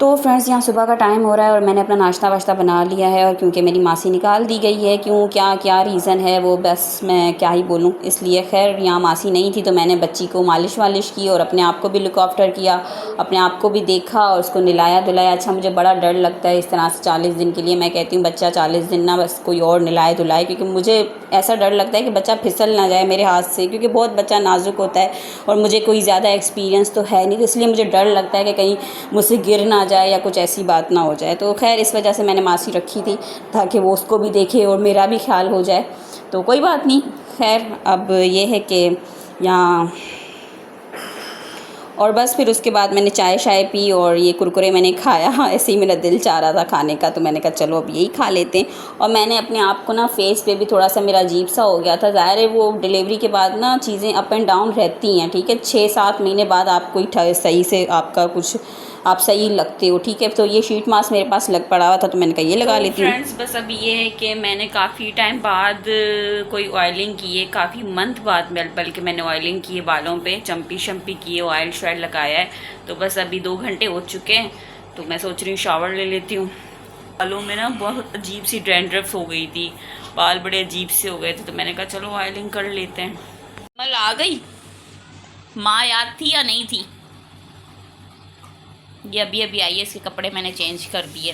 तो फ्रेंड्स यहाँ सुबह का टाइम हो रहा है और मैंने अपना नाश्ता वाश्ता बना लिया है। और क्योंकि मेरी मासी निकाल दी गई है, क्यों क्या क्या रीज़न है वो बस मैं क्या ही बोलूँ, इसलिए खैर यहाँ मासी नहीं थी तो मैंने बच्ची को मालिश वालिश की और अपने आप को भी लुक आफ्टर किया, अपने आप को भी देखा और उसको नहलाया धुलाया। अच्छा, मुझे बड़ा डर लगता है इस तरह से 40 दिन के लिए। मैं कहती हूँ बच्चा 40 दिन ना बस कोई और नहलाए धुलाए, क्योंकि मुझे ऐसा डर लगता है कि बच्चा फिसल ना जाए मेरे हाथ से, क्योंकि बहुत बच्चा नाजुक होता है और मुझे कोई ज़्यादा एक्सपीरियंस तो है नहीं, तो इसलिए मुझे डर लगता है कि कहीं मुझसे गिर ना जाए या कुछ ऐसी बात ना हो जाए। तो खैर इस वजह से मैंने मासी रखी थी ताकि वो उसको भी देखे और मेरा भी ख्याल हो जाए। तो कोई बात नहीं, खैर अब ये है कि यहाँ और बस फिर उसके बाद मैंने चाय शाय पी और ये कुरकुरे मैंने खाया। ऐसे ही मेरा दिल चाह रहा था खाने का, तो मैंने कहा चलो अब यही खा लेते हैं। और मैंने अपने आप को ना फेस पे भी थोड़ा सा मेरा अजीब सा हो गया था। ज़ाहिर है वो डिलीवरी के बाद ना चीज़ें अप एंड डाउन रहती हैं, ठीक है। 6-7 महीने बाद आप कोई सही से आपका कुछ आप सही लगते हो, ठीक है। तो ये शीट मास्क मेरे पास लग पड़ा हुआ था तो मैंने कहा ये लगा लेती हूँ। फ्रेंड्स बस अब ये है कि मैंने काफ़ी टाइम बाद कोई ऑयलिंग की है, काफ़ी मंथ बाद बल्कि मैंने ऑयलिंग की है बालों पे, चम्पी शम्पी की है, ऑयल शॉयल लगाया है। तो बस अभी 2 घंटे हो चुके हैं तो मैं सोच रही हूँ शावर ले लेती हूँ। बालों में ना बहुत अजीब सी डैंड्रफ हो गई थी, बाल बड़े अजीब से हो गए थे, तो मैंने कहा चलो ऑयलिंग कर लेते हैं। कल आ गई माँ, याद थी या नहीं थी? ये अभी अभी आई है, इसके कपड़े मैंने चेंज कर दिए।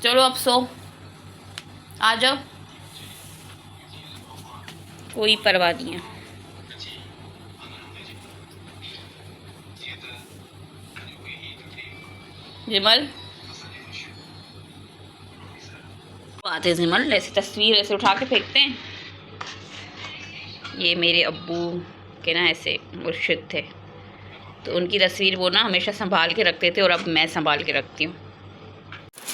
चलो अब सो, आ जाओ, कोई परवाह नहीं है। जिमल बात है, जिमल ऐसे तस्वीर ऐसे उठा के फेंकते हैं। ये मेरे अब्बू के ना ऐसे मुर्शिद थे, तो उनकी तस्वीर वो ना हमेशा संभाल के रखते थे और अब मैं संभाल के रखती हूँ।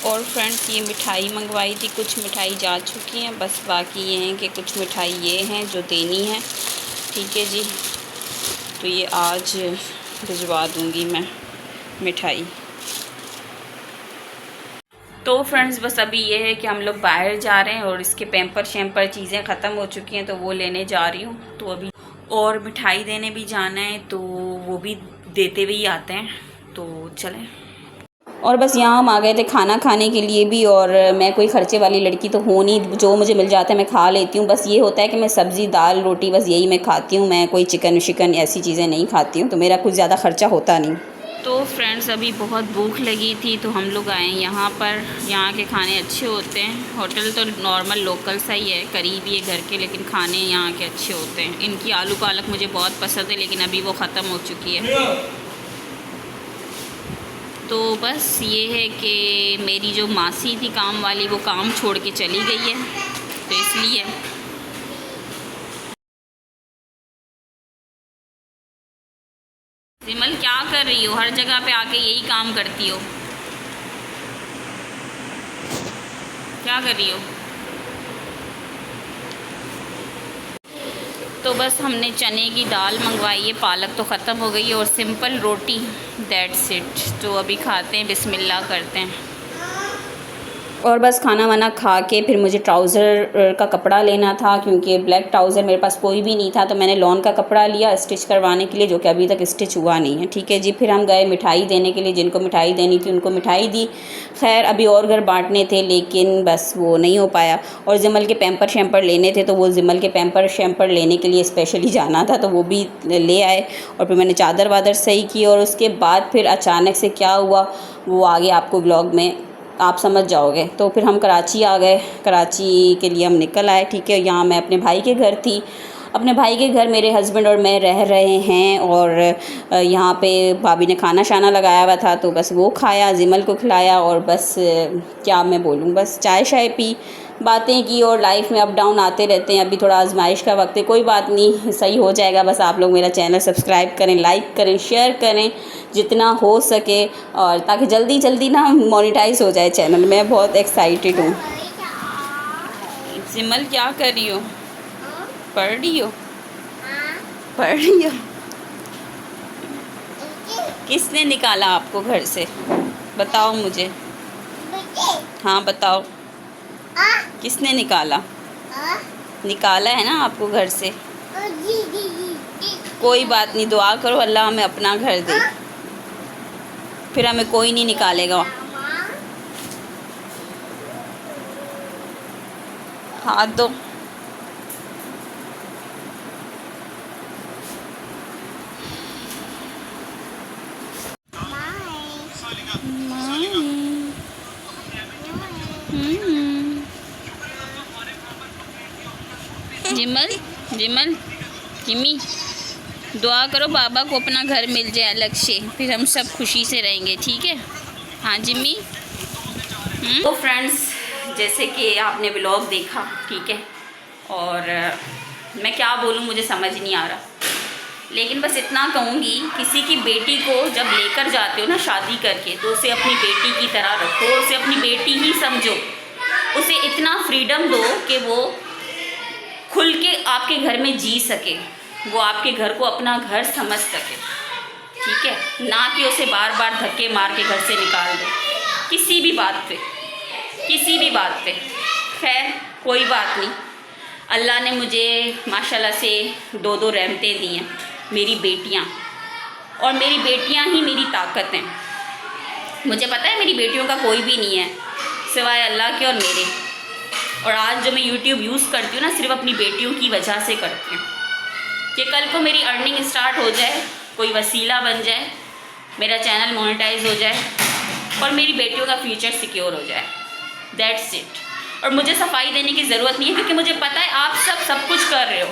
और फ्रेंड्स ये मिठाई मंगवाई थी, कुछ मिठाई जा चुकी हैं, बस बाकी ये हैं कि कुछ मिठाई ये हैं जो देनी है, ठीक है जी। तो ये आज भिजवा दूँगी मैं मिठाई। तो फ्रेंड्स बस अभी ये है कि हम लोग बाहर जा रहे हैं और इसके पैम्पर शैम्पर चीज़ें ख़त्म हो चुकी हैं तो वो लेने जा रही हूँ। तो अभी और मिठाई देने भी जाना है तो वो भी देते हुए ही आते हैं, तो चलें। और बस यहाँ हम आ गए थे खाना खाने के लिए भी, और मैं कोई खर्चे वाली लड़की तो हूँ नहीं, जो मुझे मिल जाता है मैं खा लेती हूँ। बस ये होता है कि मैं सब्ज़ी दाल रोटी बस यही मैं खाती हूँ, मैं कोई चिकन शिकन ऐसी चीज़ें नहीं खाती हूँ, तो मेरा कुछ ज़्यादा खर्चा होता नहीं। तो फ्रेंड्स अभी बहुत भूख लगी थी तो हम लोग आए यहाँ पर। यहाँ के खाने अच्छे होते हैं, होटल तो नॉर्मल लोकल सा ही है, करीब ही है घर के, लेकिन खाने यहाँ के अच्छे होते हैं। इनकी आलू पालक मुझे बहुत पसंद है लेकिन अभी वो ख़त्म हो चुकी है। तो बस ये है कि मेरी जो मासी थी काम वाली वो काम छोड़ के चली गई है, तो इसलिए सिमल क्या कर रही हो? हर जगह पे आके यही काम करती हो, क्या कर रही हो? तो बस हमने चने की दाल मंगवाई है, पालक तो ख़त्म हो गई है और सिंपल रोटी, दैट्स इट। तो अभी खाते हैं, बिस्मिल्लाह करते हैं। और बस खाना वाना खा के फिर मुझे ट्राउज़र का कपड़ा लेना था, क्योंकि ब्लैक ट्राउज़र मेरे पास कोई भी नहीं था, तो मैंने लॉन का कपड़ा लिया स्टिच करवाने के लिए, जो कि अभी तक स्टिच हुआ नहीं है, ठीक है जी। फिर हम गए मिठाई देने के लिए, जिनको मिठाई देनी थी उनको मिठाई दी। खैर अभी और घर बांटने थे लेकिन बस वो नहीं हो पाया। और जिमल के पैम्पर शैम्पर लेने थे, तो वो जिमल के पैम्पर शैम्पर लेने के लिए स्पेशली जाना था, तो वो भी ले आए। और फिर मैंने चादर वादर सही की और उसके बाद फिर अचानक से क्या हुआ वो आगे आपको ब्लॉग में आप समझ जाओगे। तो फिर हम कराची आ गए, कराची के लिए हम निकल आए, ठीक है। यहाँ मैं अपने भाई के घर थी, अपने भाई के घर मेरे हस्बैंड और मैं रह रहे हैं। और यहाँ पे भाभी ने खाना शाना लगाया हुआ था तो बस वो खाया, जिमल को खिलाया और बस क्या मैं बोलूँ, बस चाय शाय पी, बातें की। और लाइफ में अप डाउन आते रहते हैं, अभी थोड़ा आजमाइश का वक्त है, कोई बात नहीं, सही हो जाएगा। बस आप लोग मेरा चैनल सब्सक्राइब करें, लाइक करें, शेयर करें जितना हो सके, और ताकि जल्दी जल्दी ना मोनेटाइज हो जाए चैनल। मैं बहुत एक्साइटेड हूँ। सिमल क्या कर रही हो? पढ़ रही हो? पढ़ रही हो? किसने निकाला आपको घर से? बताओ मुझे। हाँ बताओ, किसने निकाला? निकाला है ना आपको घर से? कोई बात नहीं, दुआ करो अल्लाह हमें अपना घर दे। फिर हमें कोई नहीं निकालेगा। हाथ दो। जिमल जिमल जिमी, दुआ करो बाबा को अपना घर मिल जाए अलग से, फिर हम सब खुशी से रहेंगे, ठीक है? हाँ जिमी। तो फ्रेंड्स, जैसे कि आपने व्लॉग देखा, ठीक है, और मैं क्या बोलूँ मुझे समझ नहीं आ रहा, लेकिन बस इतना कहूँगी, किसी की बेटी को जब लेकर जाते हो ना शादी करके, तो उसे अपनी बेटी की तरह रखो, उसे अपनी बेटी ही समझो, उसे इतना फ्रीडम दो कि वो खुल के आपके घर में जी सके, वो आपके घर को अपना घर समझ सके, ठीक है? ना कि उसे बार बार धक्के मार के घर से निकाल दो किसी भी बात पे, किसी भी बात पे। खैर कोई बात नहीं, अल्लाह ने मुझे माशाल्लाह से 2 रहमतें दी हैं, मेरी बेटियां, और मेरी बेटियां ही मेरी ताकत हैं। मुझे पता है मेरी बेटियों का कोई भी नहीं है सिवाय अल्लाह के और मेरे, और आज जो मैं YouTube यूज़ करती हूँ ना, सिर्फ अपनी बेटियों की वजह से करती हूँ कि कल को मेरी अर्निंग स्टार्ट हो जाए, कोई वसीला बन जाए, मेरा चैनल मोनेटाइज हो जाए और मेरी बेटियों का फ्यूचर सिक्योर हो जाए। That's it. और मुझे सफाई देने की ज़रूरत नहीं है, क्योंकि मुझे पता है आप सब कुछ कर रहे हो,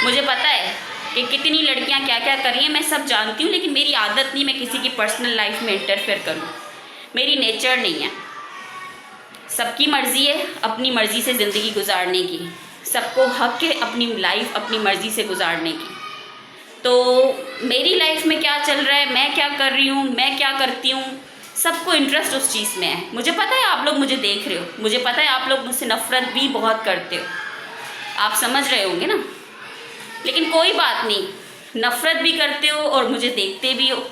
मुझे पता है कि कितनी लड़कियां क्या क्या कर रही हैं, मैं सब जानती हूँ, लेकिन मेरी आदत नहीं मैं किसी की पर्सनल लाइफ में इंटरफेयर करूँ, मेरी नेचर नहीं है। सबकी मर्ज़ी है अपनी मर्ज़ी से ज़िंदगी गुजारने की, सबको हक है अपनी लाइफ अपनी मर्ज़ी से गुजारने की। तो मेरी लाइफ में क्या चल रहा है, मैं क्या कर रही हूँ, मैं क्या करती हूँ, सबको इंटरेस्ट उस चीज़ में है। मुझे पता है आप लोग मुझे देख रहे हो, मुझे पता है आप लोग मुझसे नफ़रत भी बहुत करते हो, आप समझ रहे होंगे ना, लेकिन कोई बात नहीं, नफ़रत भी करते हो और मुझे देखते भी हो,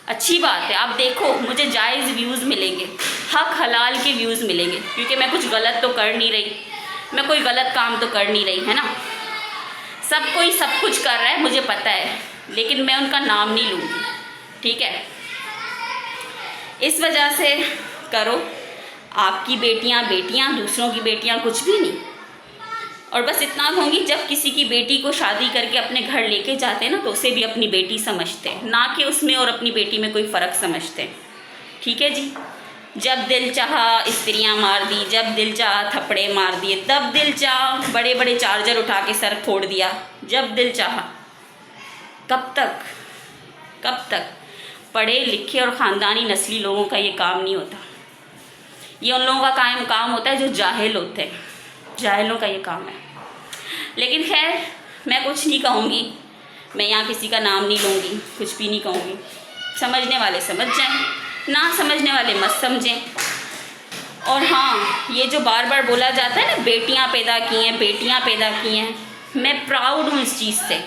अच्छी बात है। आप देखो मुझे जायज़ व्यूज़ मिलेंगे, हक हलाल के व्यूज़ मिलेंगे, क्योंकि मैं कुछ गलत तो कर नहीं रही, मैं कोई गलत काम तो कर नहीं रही, है ना? सब कोई सब कुछ कर रहा है मुझे पता है, लेकिन मैं उनका नाम नहीं लूँगी, ठीक है? इस वजह से करो, आपकी बेटियां बेटियां, दूसरों की बेटियां कुछ भी नहीं। और बस इतना कहूँगी, जब किसी की बेटी को शादी करके अपने घर लेके जाते हैं ना, तो उसे भी अपनी बेटी समझते हैं, ना कि उसमें और अपनी बेटी में कोई फ़र्क समझते हैं, ठीक है जी? जब दिल चाहा स्त्रियां मार दी, जब दिल चाहा थप्पड़े मार दिए, तब दिल चाहा बड़े बड़े चार्जर उठा के सर फोड़ दिया, जब दिल चाहा। कब तक, कब तक? पढ़े लिखे और ख़ानदानी नस्ली लोगों का ये काम नहीं होता, ये उन लोगों का काम होता है जो जाहिल होते हैं, जाहिलों का ये काम है। लेकिन खैर मैं कुछ नहीं कहूँगी, मैं यहाँ किसी का नाम नहीं लूँगी, कुछ भी नहीं कहूँगी, समझने वाले समझ जाएं, ना समझने वाले मत समझें। और हाँ, ये जो बार बार बोला जाता है ना, बेटियाँ पैदा की हैं, बेटियाँ पैदा की हैं, मैं प्राउड हूँ इस चीज़ से,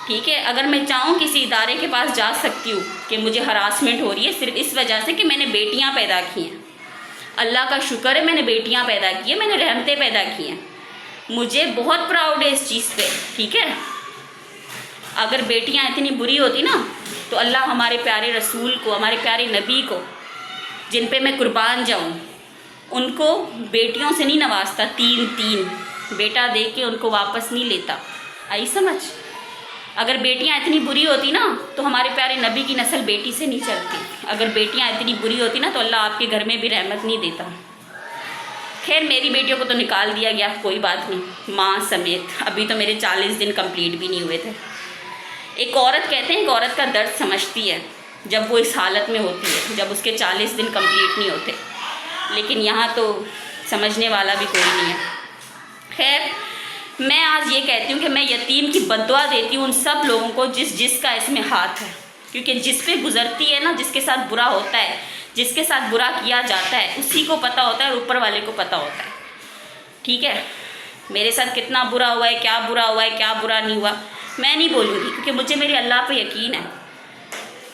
ठीक है? अगर मैं चाहूँ किसी इदारे के पास जा सकती हूँ कि मुझे हरासमेंट हो रही है सिर्फ इस वजह से कि मैंने बेटियाँ पैदा की हैं। अल्लाह का शुक्र है मैंने बेटियाँ पैदा की हैं, मैंने रहमतें पैदा की हैं, मुझे बहुत प्राउड है इस चीज़ पे, ठीक है? अगर बेटियाँ इतनी बुरी होती ना, तो अल्लाह हमारे प्यारे रसूल को, हमारे प्यारे नबी को, जिन पे मैं कुर्बान जाऊँ, उनको बेटियों से नहीं नवाजता, 3 बेटा दे के उनको वापस नहीं लेता। आई समझ? अगर बेटियां इतनी बुरी होती ना, तो हमारे प्यारे नबी की नस्ल बेटी से नहीं चलती। अगर बेटियां इतनी बुरी होती ना, तो अल्लाह आपके घर में भी रहमत नहीं देता। खैर मेरी बेटियों को तो निकाल दिया गया, कोई बात नहीं, माँ समेत। अभी तो मेरे 40 दिन कंप्लीट भी नहीं हुए थे। एक औरत, कहते हैं एक औरत का दर्द समझती है जब वो इस हालत में होती है, जब उसके 40 दिन कंप्लीट नहीं होते, लेकिन यहाँ तो समझने वाला भी कोई नहीं है। खैर मैं आज ये कहती हूँ कि मैं यतीम की बद्दुआ देती हूँ उन सब लोगों को जिसका इसमें हाथ है, क्योंकि जिस पे गुजरती है ना, जिसके साथ बुरा होता है, जिसके साथ बुरा किया जाता है, उसी को पता होता है और ऊपर वाले को पता होता है, ठीक है? मेरे साथ कितना बुरा हुआ है, क्या बुरा हुआ है, क्या बुरा नहीं हुआ, मैं नहीं बोलूँगी, क्योंकि मुझे मेरे अल्लाह पे यकीन है,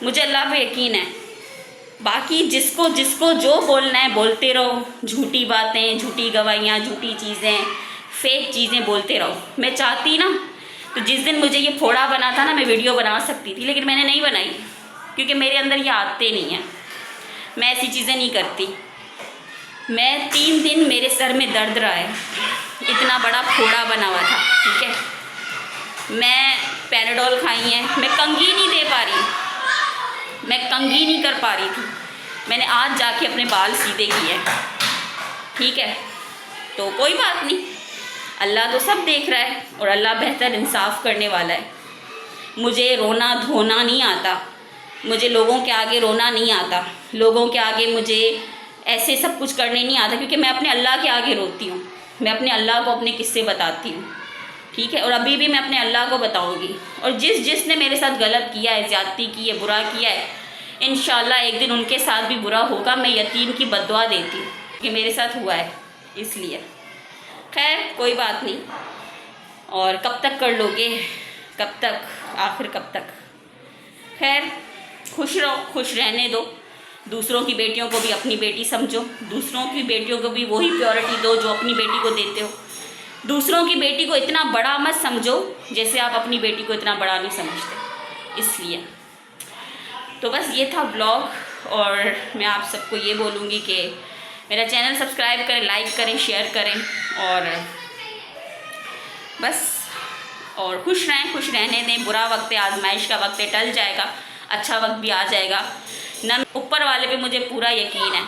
मुझे अल्लाह पे यकीन है। बाकी जिसको जिसको जो बोलना है बोलते रहो, झूठी बातें, झूठी गवाहियाँ, झूठी चीज़ें, फेक चीज़ें बोलते रहो। मैं चाहती ना, तो जिस दिन मुझे ये फोड़ा बना था ना, मैं वीडियो बना सकती थी, लेकिन मैंने नहीं बनाई, क्योंकि मेरे अंदर ये आदतें नहीं हैं। मैं ऐसी चीज़ें नहीं करती। मैं 3 दिन मेरे सर में दर्द रहा है, इतना बड़ा फोड़ा बना हुआ था, ठीक है। मैं पैराडोल खाई है, मैं कंघी नहीं दे पा रही, मैं कंघी नहीं कर पा रही थी। मैंने आज जाके अपने बाल सीधे किए हैं, ठीक है। तो कोई बात नहीं, अल्लाह तो सब देख रहा है और अल्लाह बेहतर इंसाफ करने वाला है। मुझे रोना धोना नहीं आता, मुझे लोगों के आगे रोना नहीं आता, लोगों के आगे मुझे ऐसे सब कुछ करने नहीं आता, क्योंकि मैं अपने अल्लाह के आगे रोती हूँ। मैं अपने अल्लाह को अपने किस्से बताती हूँ, ठीक है। और अभी भी मैं अपने अल्लाह को बताऊँगी। और जिसने मेरे साथ गलत किया है, ज़्यादती की है, बुरा किया है, इंशाल्लाह एक दिन उनके साथ भी बुरा होगा। मैं यतीम की बद्दुआ देती हूँ कि मेरे साथ हुआ है, इसलिए। खैर कोई बात नहीं। और कब तक कर लोगे, कब तक, आखिर कब तक। खैर खुश रहो, खुश रहने दो। दूसरों की बेटियों को भी अपनी बेटी समझो, दूसरों की बेटियों को भी वही प्योरिटी दो जो अपनी बेटी को देते हो। दूसरों की बेटी को इतना बड़ा मत समझो जैसे आप अपनी बेटी को इतना बड़ा नहीं समझते, इसलिए। तो बस ये था ब्लॉग, और मैं आप सबको ये बोलूँगी कि मेरा चैनल सब्सक्राइब करें, लाइक करें, शेयर करें, और बस। और खुश रहें, खुश रहने दें। बुरा वक्त है, आजमाइश का वक्त है, टल जाएगा, अच्छा वक्त भी आ जाएगा ना। ऊपर वाले पे मुझे पूरा यकीन है।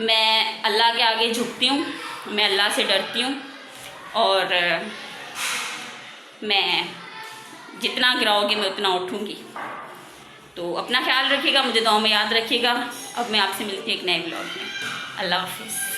मैं अल्लाह के आगे झुकती हूँ, मैं अल्लाह से डरती हूँ, और मैं जितना गिराओगे मैं उतना उठूँगी। तो अपना ख्याल रखिएगा, मुझे दुआ में याद रखिएगा। अब मैं आपसे मिलती हूँ एक नए ब्लॉग में। अल्लाह हाफिज़।